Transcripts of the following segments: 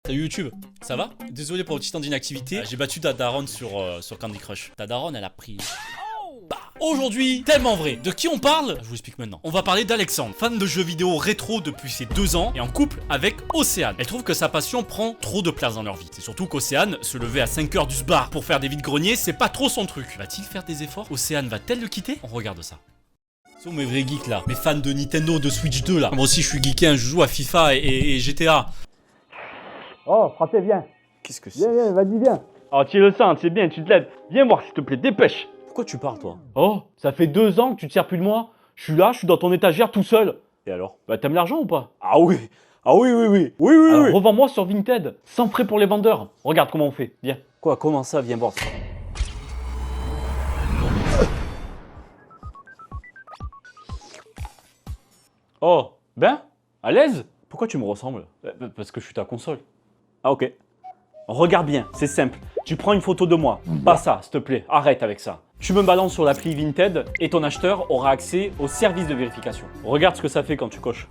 Salut YouTube, ça va? Désolé pour le petit temps d'inactivité. J'ai battu ta daronne sur Candy Crush. Ta daronne, elle a pris. Bah, aujourd'hui, tellement vrai. De qui on parle? Je vous explique maintenant. On va parler d'Alexandre, fan de jeux vidéo rétro depuis ses 2 ans et en couple avec Océane. Elle trouve que sa passion prend trop de place dans leur vie. C'est surtout qu'Océane, se lever à 5 h du sbar pour faire des vides-greniers, c'est pas trop son truc. Va-t-il faire des efforts? Océane va-t-elle le quitter? On regarde ça. Ce sont mes vrais geeks là, mes fans de Nintendo, de Switch 2 là. Moi aussi je suis geeké, je joue à FIFA et GTA. Oh, frappé, viens. Qu'est-ce que c'est? Viens, vas-y, viens. Oh, tu le sens, c'est bien, tu te lèves. Viens voir, s'il te plaît, dépêche. Pourquoi tu parles, toi? Oh, ça fait 2 ans que tu te sers plus de moi. Je suis là, je suis dans ton étagère tout seul. Et alors? Bah, t'aimes l'argent ou pas? Ah oui! Ah oui, oui, oui! Oui, oui, Alors, oui! revends-moi sur Vinted, sans frais pour les vendeurs. Regarde comment on fait, viens. Quoi? Comment ça? Viens voir. Oh, ben, à l'aise? Pourquoi tu me ressembles? Parce que je suis ta console. Ah ok. Regarde bien, c'est simple. Tu prends une photo de moi. Pas ça, s'il te plaît. Arrête avec ça. Tu me balances sur l'appli Vinted et ton acheteur aura accès au service de vérification. Regarde ce que ça fait quand tu coches.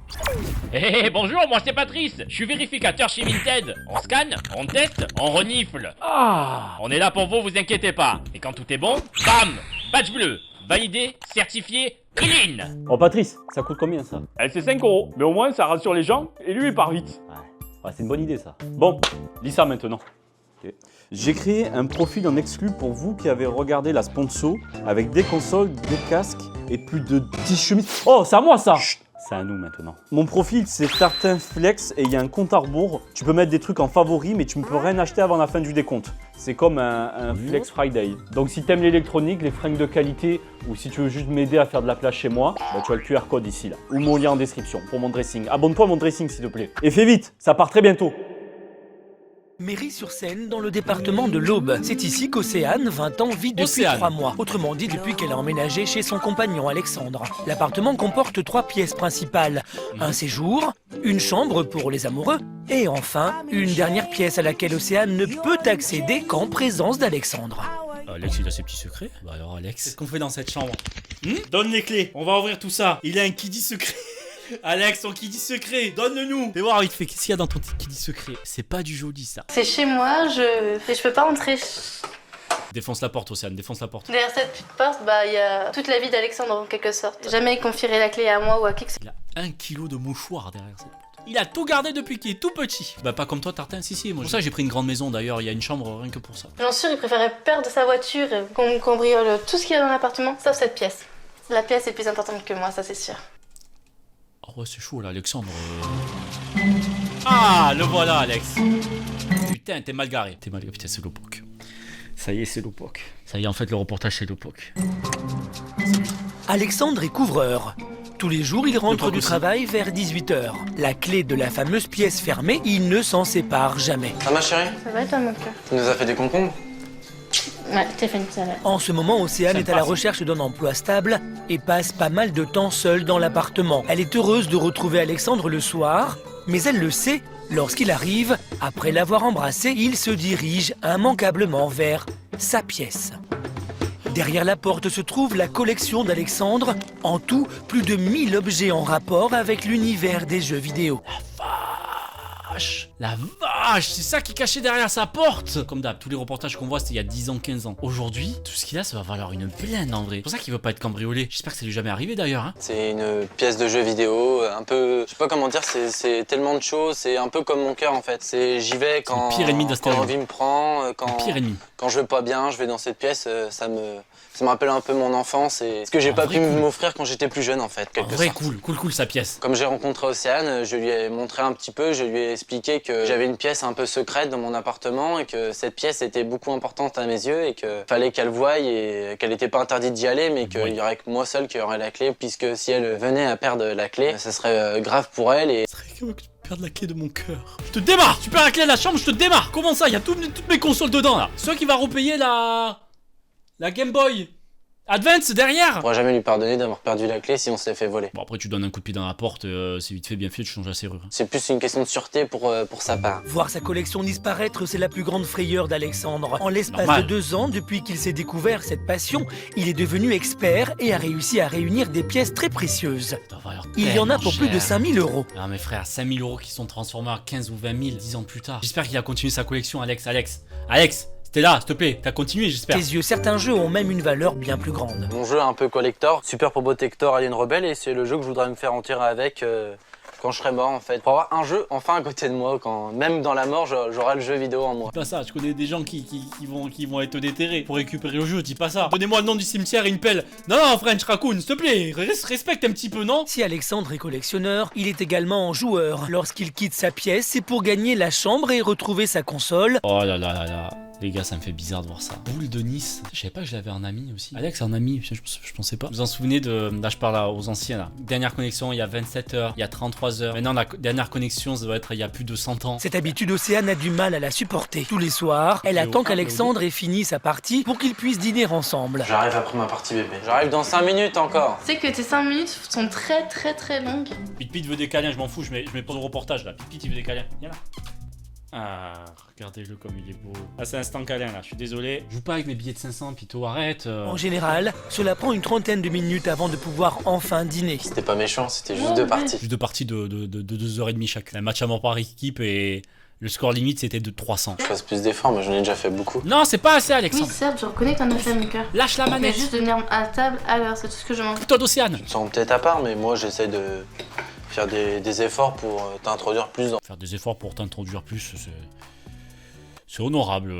Hé, bonjour, moi c'est Patrice, je suis vérificateur chez Vinted. On scanne, on teste, on renifle. Ah! On est là pour vous, vous inquiétez pas. Et quand tout est bon, bam, badge bleu, validé, certifié, clean. Oh Patrice, ça coûte combien ça? C'est 5 €, mais au moins ça rassure les gens et lui il part vite. Ouais, c'est une bonne idée ça. Bon, lis ça maintenant. Ok. J'ai créé un profil en exclu pour vous qui avez regardé la sponsor avec des consoles, des casques et plus de 10 chemises. Oh, c'est à moi ça! Chut, c'est à nous maintenant. Mon profil c'est Tartin Flex et il y a un compte à rebours. Tu peux mettre des trucs en favoris mais tu ne peux rien acheter avant la fin du décompte. C'est comme un Flex Friday. Donc si t'aimes l'électronique, les fringues de qualité ou si tu veux juste m'aider à faire de la place chez moi, bah, tu as le QR code ici là. Ou mon lien en description pour mon dressing. Abonne-toi à mon dressing s'il te plaît. Et fais vite, ça part très bientôt. Méry-sur-Seine, dans le département de l'Aube. C'est ici qu'Océane, 20 ans, vit depuis Océane. 3 mois. Autrement dit, depuis qu'elle a emménagé chez son compagnon Alexandre. L'appartement comporte 3 pièces principales. Un séjour, une chambre pour les amoureux, et enfin, une dernière pièce à laquelle Océane ne peut accéder qu'en présence d'Alexandre. Alex, il a ses petits secrets? Bah alors Alex, qu'est-ce qu'on fait dans cette chambre? Donne les clés, on va ouvrir tout ça. Il a un qui dit secret. Alex, ton qui dit secret, donne-le nous. Fais voir vite fait, qu'est-ce qu'il y a dans ton qui dit secret? C'est pas du joli ça. C'est chez moi, je peux pas rentrer. Défonce la porte, Océane, défonce la porte. Derrière cette petite porte, il y a toute la vie d'Alexandre en quelque sorte. Jamais il confierait la clé à moi ou à qui que ce soit. Il a 1 kilo de mouchoirs derrière cette porte. Il a tout gardé depuis qu'il est tout petit. Bah pas comme toi Tartin, si, moi. Pour ça j'ai pris une grande maison d'ailleurs, il y a une chambre rien que pour ça. J'en suis sûr, il préférait perdre sa voiture et qu'on cambriole tout ce qu'il y a dans l'appartement, sauf cette pièce. La pièce est plus importante que moi, ça c'est sûr. Oh ouais c'est chaud là Alexandre. Ah le voilà Alex. Putain t'es mal garé. T'es mal garé, putain c'est Lopoc. Ça y est c'est Lopoc. Ça y est en fait le reportage c'est Lopoc. Alexandre est couvreur. Tous les jours, il rentre du travail vers 18 h. La clé de la fameuse pièce fermée, il ne s'en sépare jamais. Ça va chérie? Ça va toi mon cœur? Tu nous as fait des concombres? Ouais, t'es fait une salade. En ce moment, Océane est à la recherche d'un emploi stable et passe pas mal de temps seule dans l'appartement. Elle est heureuse de retrouver Alexandre le soir, mais elle le sait, lorsqu'il arrive, après l'avoir embrassé, il se dirige immanquablement vers sa pièce. Derrière la porte se trouve la collection d'Alexandre. En tout, plus de 1000 objets en rapport avec l'univers des jeux vidéo. La vache, c'est ça qui est caché derrière sa porte. Comme d'hab, tous les reportages qu'on voit c'était il y a 10 ans, 15 ans. Aujourd'hui, tout ce qu'il a ça va valoir une blinde en vrai. C'est pour ça qu'il veut pas être cambriolé. J'espère que ça lui est jamais arrivé d'ailleurs hein. C'est une pièce de jeu vidéo, un peu... Je sais pas comment dire, c'est tellement de choses, c'est un peu comme mon cœur en fait. J'y vais quand, le pire ennemi quand l'envie me prend, Le pire ennemi. quand je vais pas bien, je vais dans cette pièce, ça me rappelle un peu mon enfance et ce que j'ai En pas vrai, pu cool. m'offrir quand j'étais plus jeune en fait, En quelque vrai sorte. cool sa pièce. Comme j'ai rencontré Océane, je lui ai montré un petit peu, je lui ai expliqué que j'avais une pièce un peu secrète dans mon appartement et que cette pièce était beaucoup importante à mes yeux et qu'il fallait qu'elle voie et qu'elle n'était pas interdite d'y aller mais qu'il y aurait que moi seul qui aurait la clé puisque si elle venait à perdre la clé, ça serait grave pour elle et... Ce serait comme que tu perds la clé de mon cœur. Je te démarre. Tu perds la clé de la chambre, je te démarre. Comment ça? Il y a toutes mes consoles dedans là. C'est toi qui va repayer la Game Boy. Advance derrière. On pourra jamais lui pardonner d'avoir perdu la clé si on se l'est fait voler. Bon après tu donnes un coup de pied dans la porte, c'est vite fait, bien fait, tu changes la serrure. C'est plus une question de sûreté pour sa part. Voir sa collection disparaître, c'est la plus grande frayeur d'Alexandre. En l'espace Normal. de 2 ans, depuis qu'il s'est découvert cette passion, il est devenu expert et a réussi à réunir des pièces très précieuses. Ça doit valoir Il y en a tellement pour plus de cher. 5000 €. Ah mes frères, 5000 € qui sont transformés en 15 ou 20 000 10 ans plus tard. J'espère qu'il a continué sa collection, Alex. Alex, t'es là, s'il te plaît, t'as continué, j'espère. Tes yeux, certains jeux ont même une valeur bien plus grande. Mon jeu un peu collector, Super Probotector Alien Rebelle, et c'est le jeu que je voudrais me faire en tirer avec quand je serai mort en fait. Pour avoir un jeu enfin à côté de moi, quand même dans la mort, j'aurai le jeu vidéo en moi. Dis pas ça, je connais des gens qui vont être déterrés pour récupérer le jeu, dis pas ça. Donnez-moi le nom du cimetière et une pelle. Non, French Raccoon, s'il te plaît, respecte un petit peu, non? Si Alexandre est collectionneur, il est également joueur. Lorsqu'il quitte sa pièce, c'est pour gagner la chambre et retrouver sa console. Oh là là là là. Les gars, ça me fait bizarre de voir ça. Boule de Nice. Je savais pas que je l'avais en ami aussi. Alex en ami, je pensais pas. Vous vous en souvenez de... Là, je parle aux anciens, là. Dernière connexion, il y a 27 heures, il y a 33 heures. Maintenant, la dernière connexion, ça doit être il y a plus de 100 ans. Cette habitude, Océane a du mal à la supporter. Tous les soirs, elle attend qu'Alexandre ait fini sa partie pour qu'ils puissent dîner ensemble. J'arrive après ma partie bébé. J'arrive dans 5 minutes encore. Tu sais que tes 5 minutes sont très très très longues. Pit veut des câlins, je m'en fous, je mets pas de reportage là. Pit il veut des câlins. Viens là. Ah, regardez-le comme il est beau. Ah, c'est instant câlin là, je suis désolé. Joue pas avec mes billets de 500, Pito, arrête. En général, cela prend une trentaine de minutes avant de pouvoir enfin dîner. C'était pas méchant, c'était juste 2 parties. Juste deux parties de 2h30 chaque. Un match à mort par équipe et le score limite c'était de 300. Je fasse plus d'efforts, mais j'en ai déjà fait beaucoup. Non, c'est pas assez, Oui, Alexandre. certes, je reconnais que t'en as fait, mon cœur. Lâche la Mais manette. juste de venir à table à l'heure, c'est tout ce que je demande. Toi d'Océane. Je me sens peut-être à part, mais moi j'essaie de faire des efforts pour t'introduire plus dans... Faire des efforts pour t'introduire plus, c'est honorable,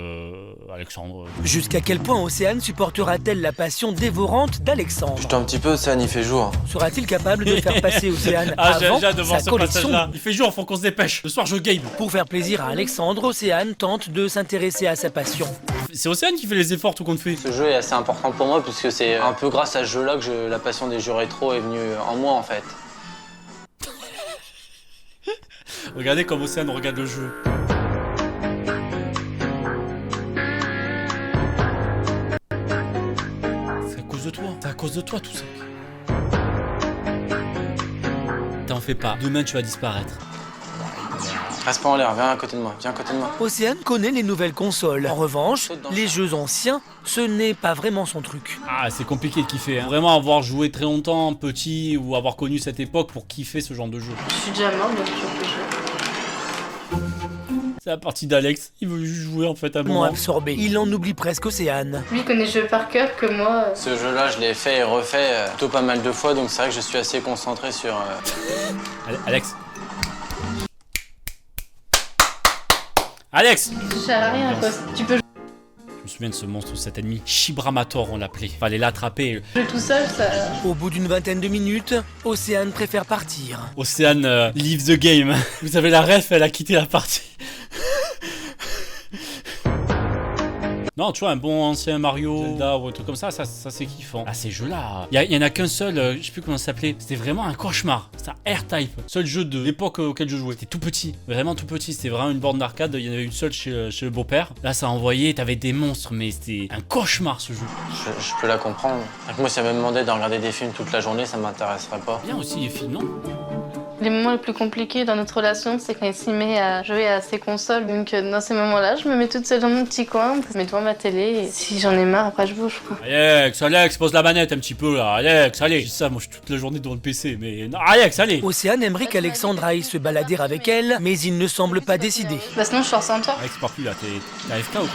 Alexandre. Jusqu'à quel point Océane supportera-t-elle la passion dévorante d'Alexandre? Juste un petit peu, ça il fait jour. Sera-t-il capable de faire passer Océane Ah, j'ai avant hâte de voir sa ce collection? passage-là. Il fait jour, faut qu'on se dépêche. Ce soir, je game. Pour faire plaisir à Alexandre, Océane tente de s'intéresser à sa passion. C'est Océane qui fait les efforts tout compte fait. Ce jeu est assez important pour moi puisque c'est un peu grâce à ce jeu-là que la passion des jeux rétro est venue en moi en fait. Regardez comme Océane regarde le jeu. C'est à cause de toi. C'est à cause de toi tout ça. T'en fais pas. Demain tu vas disparaître. Reste pas en l'air, viens à côté de moi, viens à côté de moi. Océane connaît les nouvelles consoles. En revanche, les jeux anciens, ce n'est pas vraiment son truc. Ah, c'est compliqué de kiffer. Hein. Vraiment avoir joué très longtemps, petit, ou avoir connu cette époque pour kiffer ce genre de jeu. Je suis déjà mort, donc je peux jouer. C'est la partie d'Alex. Il veut juste jouer en fait à un Moins moment. absorbé, il en oublie presque Océane. Lui, il connaît le jeu par cœur que moi. Ce jeu-là, je l'ai fait et refait plutôt pas mal de fois, donc c'est vrai que je suis assez concentré sur... Alex. Alex. Ça sert à rien, quoi. Tu peux Je me souviens de ce monstre, cet ennemi. Shibramator, on l'appelait. Fallait l'attraper. jouer tout seul, ça. Au bout d'une vingtaine de minutes, Océane préfère partir. Océane leave the game. Vous avez la ref, elle a quitté la partie. Non, tu vois, un bon ancien Mario, Zelda ou un truc comme ça c'est kiffant. Ah, ces jeux-là, il y en a qu'un seul, je sais plus comment ça s'appelait. C'était vraiment un cauchemar. C'était un R-Type. Seul jeu de l'époque auquel je jouais. C'était tout petit, vraiment tout petit. C'était vraiment une borne d'arcade. Il y en avait une seule chez le beau-père. Là, ça envoyait, t'avais des monstres, mais c'était un cauchemar ce jeu. Je peux la comprendre. Moi, si elle me demandait de regarder des films toute la journée, ça m'intéresserait pas. Bien aussi les filles, non? Les moments les plus compliqués dans notre relation, c'est quand il s'y met à jouer à ses consoles. Donc dans ces moments-là, je me mets toute seule dans mon petit coin, je me mets devant ma télé. Et si j'en ai marre, après je bouge, quoi. Alex, pose la manette un petit peu là. Alex, allez. Je dis ça, moi je suis toute la journée devant le PC, mais non, Alex, allez. Océane aimerait qu'Alexandre aille se balader avec elle, mais il ne semble pas décidé. Bah sinon je sors sans toi. Alex, pars plus là, t'es AFK ou quoi?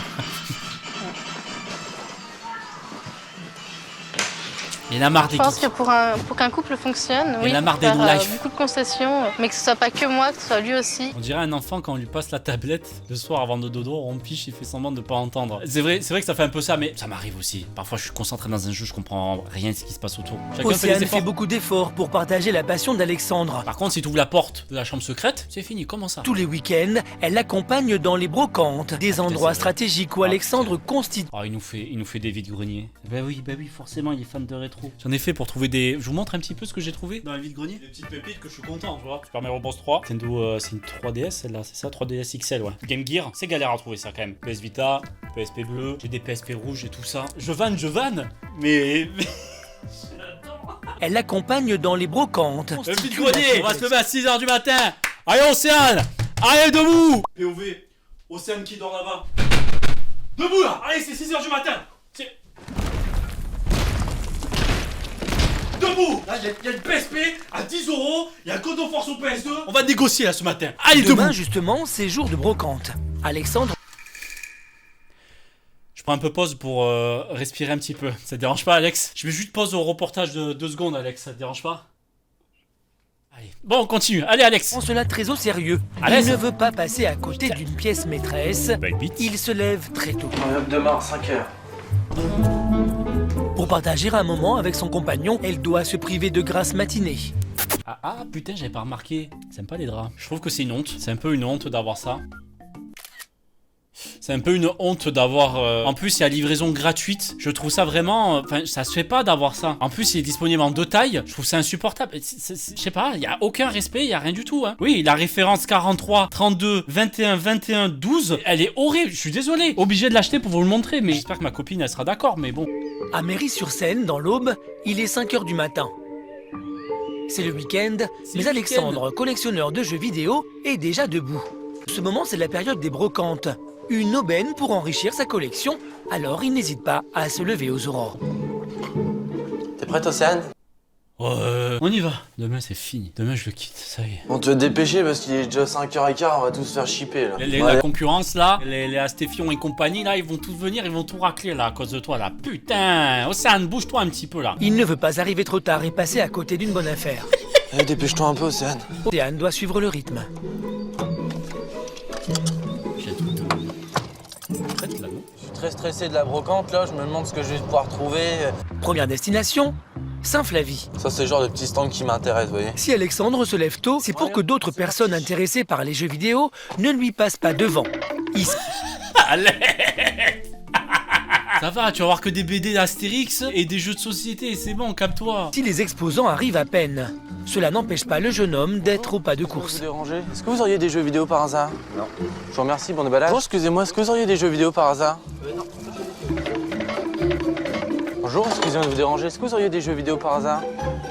Il y en a marre des Je pense geeks. que pour qu'un couple fonctionne, Il y oui, en a marre faut des faire low life. beaucoup de concessions, mais que ce soit pas que moi, que ce soit lui aussi. On dirait un enfant quand on lui passe la tablette le soir avant de dodo, on piche, il fait semblant de pas entendre. C'est vrai que ça fait un peu ça, mais ça m'arrive aussi. Parfois je suis concentré dans un jeu, je comprends rien de ce qui se passe autour. Chacun fait des Océane efforts. fait beaucoup d'efforts pour partager la passion d'Alexandre. Par contre, si tu ouvres la porte de la chambre secrète, c'est fini, comment ça? Tous les week-ends, elle l'accompagne dans les brocantes, des endroits stratégiques où Alexandre constitue. Oh, il nous fait des vides-greniers. Bah oui, forcément, il est fan de rétro. trop. J'en ai fait pour trouver des... Je vous montre un petit peu ce que j'ai trouvé dans les vide-grenier. Des petites pépites que je suis content, tu vois. Super Mario Bros 3. Nintendo, c'est une 3DS celle-là, c'est ça, 3DS XL, ouais. Game Gear, c'est galère à trouver ça quand même. PS Vita, PSP bleu, j'ai des PSP rouges et tout ça. Je vanne, mais... Elle l'accompagne dans les brocantes. Le vide-grenier, on va se lever à 6h du matin. Allez, Océane, allez, debout. POV, Océane qui dort là-bas. Debout là, allez, c'est 6h du matin. Debout. Là, il y a une PSP à 10 €, il y a God of War sur PS2. On va négocier là ce matin. Allez, Demain, debout. justement, c'est jour de brocante. Alexandre Je prends un peu pause pour respirer un petit peu. Ça te dérange pas, Alex? Je mets juste pause au reportage de 2 secondes, Alex. Ça te dérange pas? Allez. Bon, on continue. Allez, Alex. prend cela très au sérieux. Alex. Il ne veut pas passer à côté d'une pièce maîtresse. Il se lève très tôt. Demain, 5h. Pour partager un moment avec son compagnon, elle doit se priver de grasses matinées. Ah, putain, j'avais pas remarqué. J'aime pas les draps. Je trouve que c'est une honte. C'est un peu une honte d'avoir ça. C'est un peu une honte d'avoir... En plus, il y a livraison gratuite. Je trouve ça vraiment... Enfin, ça se fait pas d'avoir ça. En plus, il est disponible en 2 tailles. Je trouve ça insupportable. Je sais pas, il y a aucun respect, il y a rien du tout. Hein. Oui, la référence 43, 32, 21, 21, 12, elle est horrible. Je suis désolé. Obligé de l'acheter pour vous le montrer. Mais j'espère que ma copine, elle sera d'accord. Mais bon. À Mairie-sur-Seine, dans l'Aube, il est 5h du matin. C'est le week-end, mais Alexandre, collectionneur de jeux vidéo, est déjà debout. Ce moment, c'est la période des brocantes. Une aubaine pour enrichir sa collection, alors il n'hésite pas à se lever aux aurores. T'es prête, Océane? On y va. Demain, c'est fini. Demain, je le quitte. Ça y est. Bon, tu vas te dépêcher parce qu'il est déjà 5h15, on va tous se faire shipper là. La concurrence là, les Astéfion et compagnie là, ils vont tous venir, ils vont tout racler là à cause de toi là. Putain, Océane, bouge-toi un petit peu là. Il ne veut pas arriver trop tard et passer à côté d'une bonne affaire. Allez, dépêche-toi un peu, Océane. Océane doit suivre le rythme. J'ai un truc de... Prête là, non? Je suis très stressé de la brocante là, je me demande ce que je vais pouvoir trouver. Première destination, Saint-Flavie. Ça, c'est le genre de petit stand qui m'intéresse, vous voyez. Si Alexandre se lève tôt, c'est pour que d'autres personnes intéressées par les jeux vidéo ne lui passent pas devant. Ici, Ça va, tu vas voir que des BD d'Astérix et des jeux de société, c'est bon, calme-toi. si les exposants arrivent à peine, cela n'empêche pas le jeune homme d'être au pas de Vous course. déranger? Est-ce que vous auriez des jeux vidéo par hasard? Non. Je vous remercie, bon déballage. Bonjour, excusez-moi, est-ce que vous auriez des jeux vidéo par hasard? Non. Bonjour, excusez-moi de vous déranger, est-ce que vous auriez des jeux vidéo par hasard?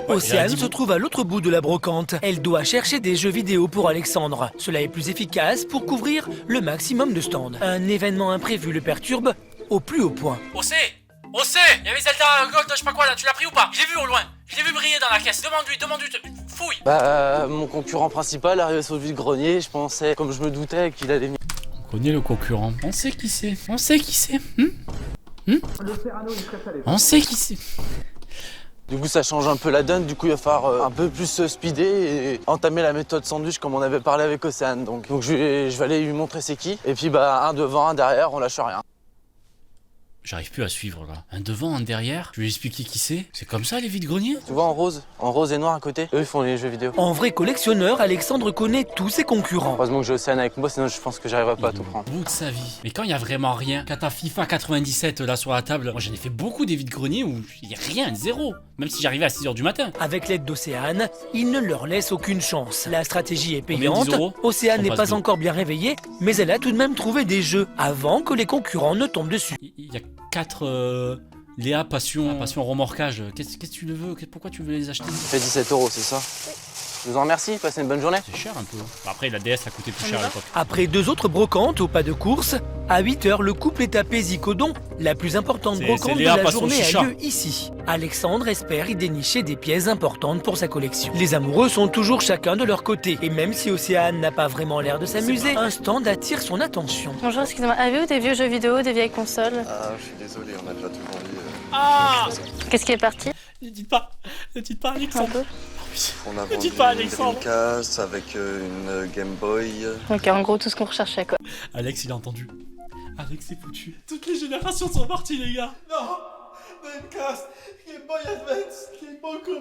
Océane se trouve à l'autre bout de la brocante. Elle doit chercher des jeux vidéo pour Alexandre. Cela est plus efficace pour couvrir le maximum de stands. Un événement imprévu le perturbe au plus haut point. Océ, il y avait Zelda Gold, je sais pas quoi là, tu l'as pris ou pas? Je l'ai vu au loin, je l'ai vu briller dans la caisse. Demande-lui, fouille. Bah, mon concurrent principal arrivé sur le vide-grenier, je pensais, comme je me doutais, qu'il allait venir. On connaît le concurrent, on sait qui c'est, On sait qui c'est, Du coup, ça change un peu la donne, du coup, il va falloir un peu plus se speeder et entamer la méthode sandwich comme on avait parlé avec Océane. Donc je vais aller lui montrer c'est qui. Et puis, bah, un devant, un derrière, on lâche rien. J'arrive plus à suivre là. Un devant, un derrière. Je vais lui expliquer qui c'est. C'est comme ça les vides-greniers? Tu vois en rose et noir à côté? Eux, ils font les jeux vidéo. En vrai collectionneur, Alexandre connaît tous ses concurrents. Heureusement que j'ai Océane avec moi, sinon je pense que j'arriverai pas à tout prendre. Bout de sa vie. Mais quand il y a vraiment rien, quand t'as FIFA 97 là sur la table, moi j'en ai fait beaucoup des vides-greniers où il y a rien, zéro. Même si j'arrivais à 6h du matin. Avec l'aide d'Océane, il ne leur laisse aucune chance. La stratégie est Combien, payante. 10 €? Océane On n'est passe pas deux. encore bien réveillée, mais elle a tout de même trouvé des jeux avant que les concurrents ne tombent dessus. Il y a 4 Léa Passion remorquage. Qu'est-ce que tu le veux? Pourquoi tu veux les acheter? Ça fait 17 €, c'est ça? Je vous en remercie, passez une bonne journée. C'est cher un peu. Après la DS a coûté plus cher à l'époque. Après 2 autres brocantes au pas de course, à 8h, le couple est à Pézicodon. La plus importante C'est brocante de Léa la Passion journée Chicha. a lieu ici. Alexandre espère y dénicher des pièces importantes pour sa collection. Les amoureux sont toujours chacun de leur côté. Et même si Océane n'a pas vraiment l'air de s'amuser, un stand attire son attention. Bonjour, excusez-moi, avez-vous des vieux jeux vidéo, des vieilles consoles? Ah, je suis désolé, on a déjà tout vendu. Ah! Qu'est-ce qui est parti? Ne dites pas Alexandre. On a Ne vendu dites pas, une Alexandre. Dreamcast avec une Game Boy. Ok, en gros, tout ce qu'on recherchait quoi. Alex il a entendu. Alex c'est foutu. Toutes les générations sont parties les gars. Non! Dreamcast, Game Boy Advance, Game Boy comment?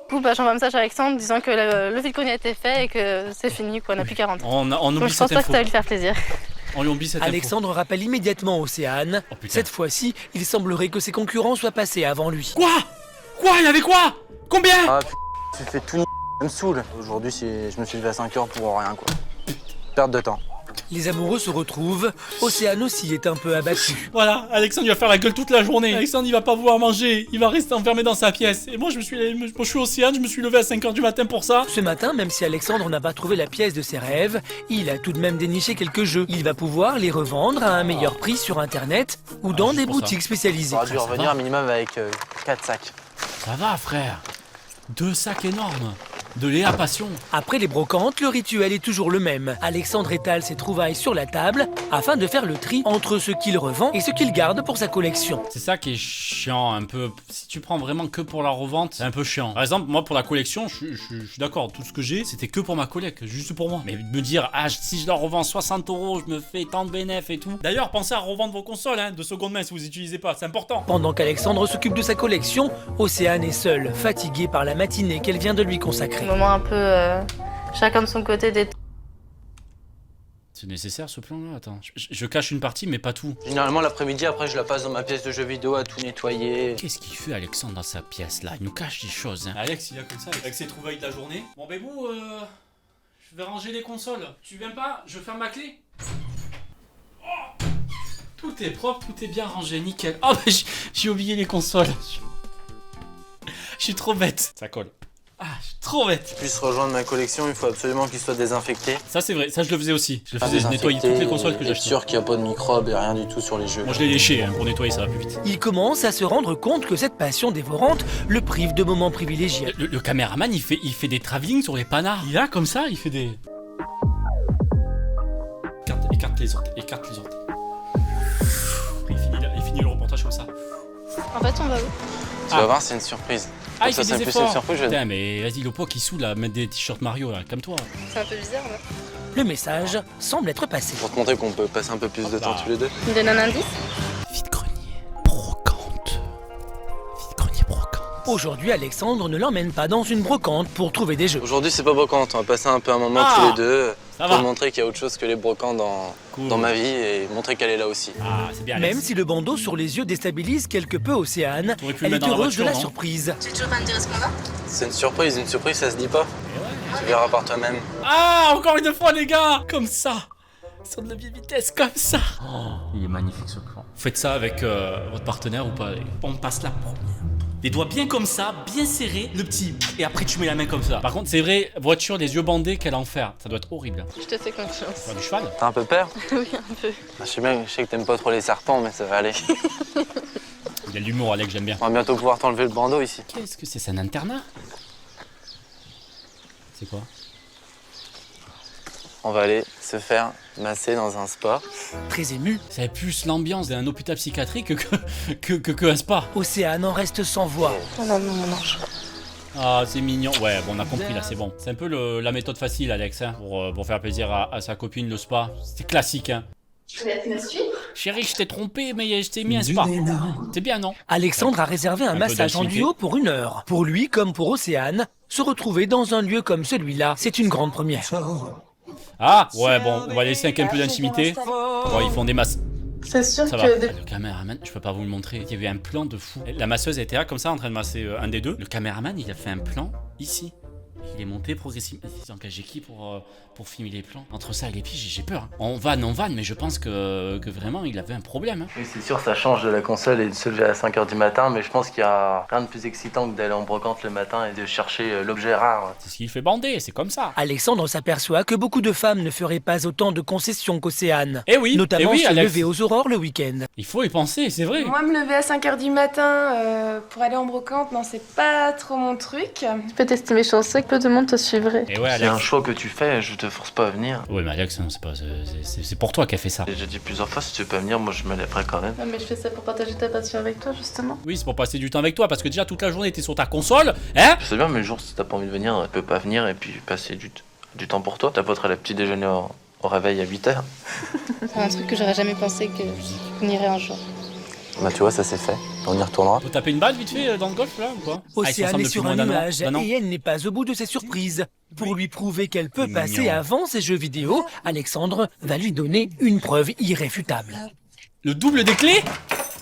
Du coup, bah, j'envoie un message à Alexandre disant que le vide-grenier a été fait et que c'est fini quoi, on n'a plus qu'à rentrer. On Donc oublie je pense cette pas que info. ça va lui faire plaisir. On lui oublie cette info. Alexandre rappelle immédiatement Océane. Oh, putain. Cette fois-ci, il semblerait que ses concurrents soient passés avant lui. Quoi? Quoi? Il y avait quoi? Combien? Ah tu fais tout ça me saoule. Aujourd'hui je me suis levé à 5h pour rien quoi. Perte de temps. Les amoureux se retrouvent, Océane aussi est un peu abattue. Voilà, Alexandre il va faire la gueule toute la journée. Alexandre il va pas vouloir manger, il va rester enfermé dans sa pièce. Et moi je suis Océane, je me suis levé à 5h du matin pour ça. Ce matin, même si Alexandre n'a pas trouvé la pièce de ses rêves, il a tout de même déniché quelques jeux. Il va pouvoir les revendre à un meilleur prix sur internet ou dans juste des pour ça. boutiques spécialisées. On aura dû revenir va. un minimum avec 4 sacs. Ça va frère. 2 sacs énormes. De Léa Passion. Après les brocantes, le rituel est toujours le même. Alexandre étale ses trouvailles sur la table afin de faire le tri entre ce qu'il revend et ce qu'il garde pour sa collection. C'est ça qui est chiant un peu. Si tu prends vraiment que pour la revente, c'est un peu chiant. Par exemple, moi pour la collection, je suis d'accord. Tout ce que j'ai, c'était que pour ma collecte, juste pour moi. Mais me dire, ah, si je la revends 60 €, je me fais tant de bénéfices et tout. D'ailleurs, pensez à revendre vos consoles de seconde main si vous n'utilisez pas, c'est important. Pendant qu'Alexandre s'occupe de sa collection, Océane est seule, fatiguée par la matinée qu'elle vient de lui consacrer. Moment un peu chacun de son côté des... C'est nécessaire ce plan là? Attends, je cache une partie mais pas tout. Généralement l'après-midi après je la passe dans ma pièce de jeux vidéo à tout nettoyer. Qu'est-ce qu'il fait Alexandre dans sa pièce là? Il nous cache des choses. Alex il a comme ça avec ses trouvailles de la journée. Bon bébou, je vais ranger les consoles. Tu viens pas? Je ferme ma clé. Oh, tout est propre, tout est bien rangé, nickel. Oh bah j'ai oublié les consoles. Je suis trop bête. Ça colle. Ah, je suis trop bête. Je puisse rejoindre ma collection, il faut absolument qu'il soit désinfecté. Ça c'est vrai, ça je le faisais aussi. Je le faisais, je nettoyais toutes les consoles que Être j'achetais. sûr qu'il n'y a pas de microbes et rien du tout sur les jeux. Moi je l'ai léché pour nettoyer, ça va plus vite. Il commence à se rendre compte que cette passion dévorante le prive de moments privilégiés. Le caméraman il fait des travelling sur les panards. Il a comme ça, il fait des... Écarte les autres, écarte les autres. Il finit le reportage comme ça. En fait, on va où? Tu vas voir, c'est une surprise. Ah, il ça, fait c'est des plus efforts. une surprise, je- Putain, mais vas-y, Lopo qui saoule à mettre des t-shirts Mario là, comme toi. C'est un peu bizarre, là. Le message semble être passé. Pour te montrer qu'on peut passer un peu plus de temps Ah. tous les deux. Tu me donnes un indice? Vide-grenier, brocante. Vide-grenier, brocante. Aujourd'hui, Alexandre ne l'emmène pas dans une brocante pour trouver des jeux. Aujourd'hui c'est pas brocante, on va passer un peu un moment Ah. tous les deux Ça pour va. montrer qu'il y a autre chose que les brocantes Cool. dans ma vie et montrer qu'elle est là aussi. Ah, c'est bien Alex. Même si le bandeau sur les yeux déstabilise quelque peu Océane, T'aurais pu le elle est mettre dans la heureuse de voiture, la non? surprise. Tu es toujours pas me dire ce qu'on va? C'est une surprise ça se dit pas. Tu verras par toi-même. Ah, encore une fois les gars. Comme ça. Sur de la vieille vitesse, comme ça. Il est magnifique ce plan. Vous faites ça avec votre partenaire ou pas? On passe la première. Les doigts bien comme ça, bien serrés, le petit. Et après tu mets la main comme ça. Par contre, c'est vrai, voiture, les yeux bandés, quel enfer. Ça doit être horrible. Je te fais confiance. Faire du cheval? T'as un peu peur? Oui, un peu. Je sais que t'aimes pas trop les serpents mais ça va aller. Il a de l'humour, Alex, j'aime bien. On va bientôt pouvoir t'enlever le bandeau ici. Qu'est-ce que c'est un internat? C'est quoi? On va aller se faire masser dans un spa. Très ému, C'est plus l'ambiance d'un hôpital psychiatrique que un spa. Océane en reste sans voix. Oh non, non, mon ange. Ah, c'est mignon. Ouais, bon, on a compris là, c'est bon. C'est un peu la méthode facile, Alex, pour faire plaisir à sa copine, le spa. C'est classique, hein. Tu voulais me suivre? Chérie, je t'ai trompé, mais je t'ai mis un spa. C'est bien, non? Alexandre a réservé un peu massage en d'intimité. duo pour 1 heure. Pour lui, comme pour Océane, se retrouver dans un lieu comme celui-là, c'est une grande première. Ah, ouais, bon, on va laisser un peu d'intimité. Bon, ils font des masses. C'est sûr Ça va. que... Le caméraman, je peux pas vous le montrer. Il y avait un plan de fou. La masseuse était là comme ça en train de masser un des deux. Le caméraman, il a fait un plan ici. Il est monté progressivement. Ils ont engagé qui pour filmer les plans? Entre ça et les pieds, j'ai peur. On vanne, mais je pense que vraiment il avait un problème. Oui, c'est sûr, ça change de la console et de se lever à 5h du matin, mais je pense qu'il y a rien de plus excitant que d'aller en brocante le matin et de chercher l'objet rare. C'est ce qu'il fait bander, c'est comme ça. Alexandre s'aperçoit que beaucoup de femmes ne feraient pas autant de concessions qu'Océane. Eh oui, Notamment eh oui, se Alex. lever aux aurores le week-end. Il faut y penser, c'est vrai. Moi, me lever à 5h du matin pour aller en brocante, non, c'est pas trop mon truc. Tu peux t'estimer chanceux que peu de monde te suivrait. Et ouais, C'est un Alex. choix que tu fais, je te force pas à venir. Ouais, mais Alex, non, c'est pour toi qu'elle fait ça. J'ai dit plusieurs fois, si tu veux pas venir, moi je me lèverai quand même. Non, mais je fais ça pour partager ta passion avec toi, justement. Oui, c'est pour passer du temps avec toi parce que déjà toute la journée t'es sur ta console, hein? Je sais bien, mais le jour, si t'as pas envie de venir, tu peux pas venir et puis passer du temps pour toi. T'apporterais le petit déjeuner au réveil à 8h. C'est un truc que j'aurais jamais pensé qu'on irait un jour. Bah tu vois, ça c'est fait. On y retournera. Faut taper une balle vite fait dans le golf là ou quoi? Ah, ils sont Océane ensemble est depuis sur moins un d'un an. nuage D'un an. et elle n'est pas au bout de ses surprises. Pour lui prouver qu'elle peut passer Mignon. avant ses jeux vidéo, Alexandre va lui donner une preuve irréfutable. Le double des clés?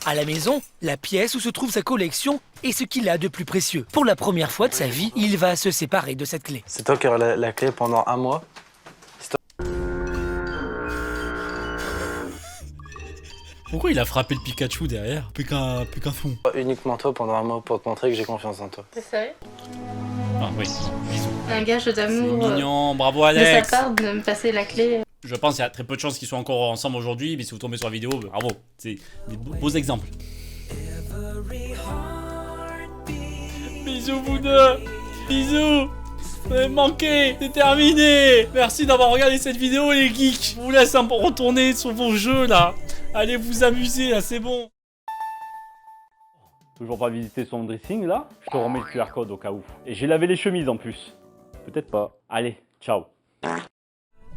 À la maison, la pièce où se trouve sa collection est ce qu'il a de plus précieux. Pour la première fois de sa vie, il va se séparer de cette clé. C'est toi qui auras la clé pendant un mois. Pourquoi il a frappé le Pikachu derrière? Plus qu'un fond. Uniquement toi pendant un mois pour te montrer que j'ai confiance en toi. C'est sérieux? Ah oui, bisous. Un gage C'est d'amour mignon, bravo de sa Alex. part de me passer la clé. Je pense qu'il y a très peu de chances qu'ils soient encore ensemble aujourd'hui, mais si vous tombez sur la vidéo, bravo. C'est des beaux exemples. Bisous vous deux. Bisous. Vous m'avez manqué, c'est terminé. Merci d'avoir regardé cette vidéo les geeks. Je vous laisse un peu retourner sur vos jeux là. Allez vous amuser là, c'est bon. Toujours pas visité son dressing là? Je te remets le QR code au cas où. Et j'ai lavé les chemises en plus. Peut-être pas. Allez, ciao.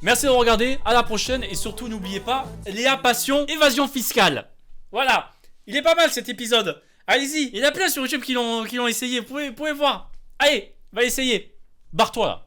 Merci de regarder, à la prochaine et surtout n'oubliez pas, Léa Passion, évasion fiscale. Voilà, il est pas mal cet épisode. Allez-y, il y en a plein sur YouTube qui l'ont essayé, vous pouvez voir. Allez, va essayer. Barre-toi là.